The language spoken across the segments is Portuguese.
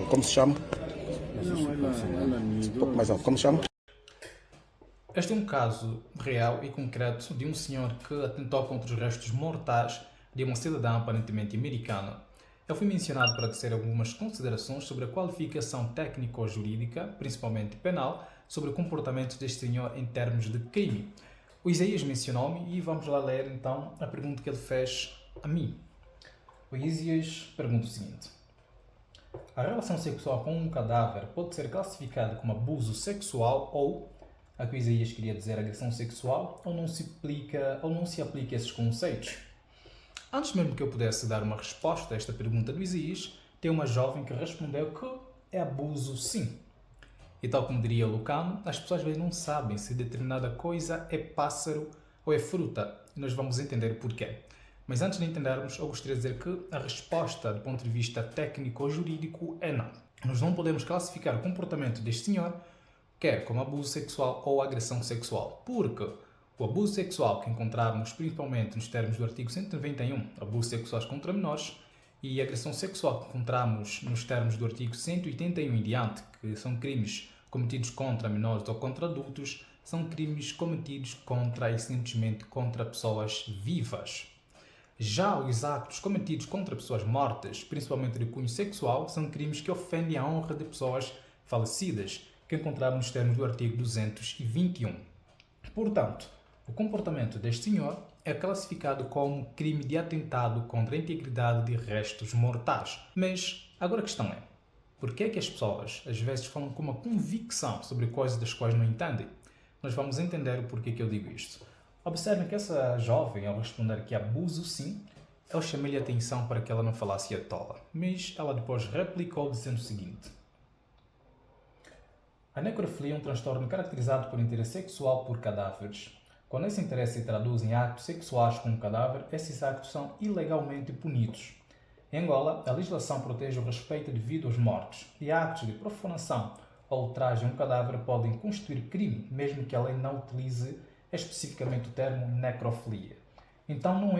Como se chama? Um pouco mais alto. Como se chama? Este é um caso real e concreto de um senhor que atentou contra os restos mortais de uma cidadã aparentemente americana. Eu fui mencionado para tecer algumas considerações sobre a qualificação técnico-jurídica, principalmente penal, sobre o comportamento deste senhor em termos de crime. O Isaías mencionou-me e vamos lá ler então a pergunta que ele fez a mim. O Isaías pergunta o seguinte: a relação sexual com um cadáver pode ser classificada como abuso sexual ou, a que o Isaías queria dizer, agressão sexual, ou não se aplica esses conceitos? Antes mesmo que eu pudesse dar uma resposta a esta pergunta do Isaías, tem uma jovem que respondeu que é abuso sim. E tal como diria Lucano, as pessoas às vezes não sabem se determinada coisa é pássaro ou é fruta. E nós vamos entender o porquê. Mas antes de entendermos, eu gostaria de dizer que a resposta do ponto de vista técnico ou jurídico é não. Nós não podemos classificar o comportamento deste senhor quer como abuso sexual ou agressão sexual, porque o abuso sexual que encontrarmos principalmente nos termos do artigo 191, abusos sexuais contra menores, e a agressão sexual que encontramos nos termos do artigo 181 em diante, que são crimes cometidos contra menores ou contra adultos, são crimes cometidos contra e simplesmente contra pessoas vivas. Já os actos cometidos contra pessoas mortas, principalmente de cunho sexual, são crimes que ofendem a honra de pessoas falecidas, que encontramos nos termos do artigo 221. Portanto, o comportamento deste senhor é classificado como crime de atentado contra a integridade de restos mortais. Mas agora a questão é, por que é que as pessoas às vezes falam com uma convicção sobre coisas das quais não entendem? Nós vamos entender o porquê que eu digo isto. Observem que essa jovem, ao responder que abuso sim, eu chamei-lhe a atenção para que ela não falasse a tola, mas ela depois replicou dizendo o seguinte: a necrofilia é um transtorno caracterizado por interesse sexual por cadáveres. Quando esse interesse se traduz em atos sexuais com o cadáver, esses actos são ilegalmente punidos. Em Angola, a legislação protege o respeito devido aos mortos, e atos de profanação ou ultraje a um cadáver podem constituir crime, mesmo que a lei não utilize especificamente o termo necrofilia. Então não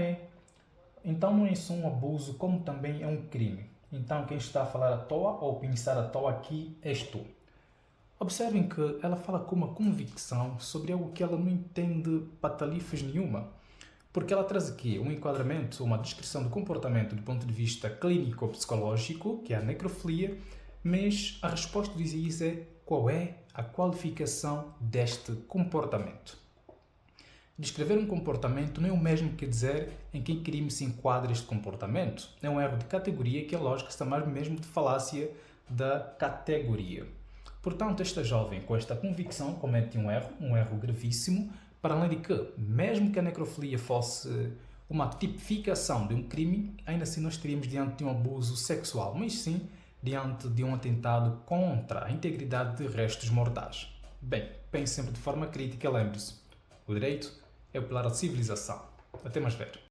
é só um abuso, como também é um crime. Então quem está a falar à toa ou pensar à toa aqui és tu. Observem que ela fala com uma convicção sobre algo que ela não entende patalifas nenhuma. Porque ela traz aqui um enquadramento, uma descrição do comportamento do ponto de vista clínico-psicológico, que é a necrofilia, mas a resposta do Isaías é qual é a qualificação deste comportamento. Descrever um comportamento não é o mesmo que dizer em que crime se enquadra este comportamento. É um erro de categoria que é lógico, está mais mesmo de falácia da categoria. Portanto, esta jovem com esta convicção comete um erro gravíssimo, para além de que, mesmo que a necrofilia fosse uma tipificação de um crime, ainda assim nós estaríamos diante de um abuso sexual, mas sim diante de um atentado contra a integridade de restos mortais. Bem, pense sempre de forma crítica, lembre-se, o direito é o pilar da civilização. Até mais ver.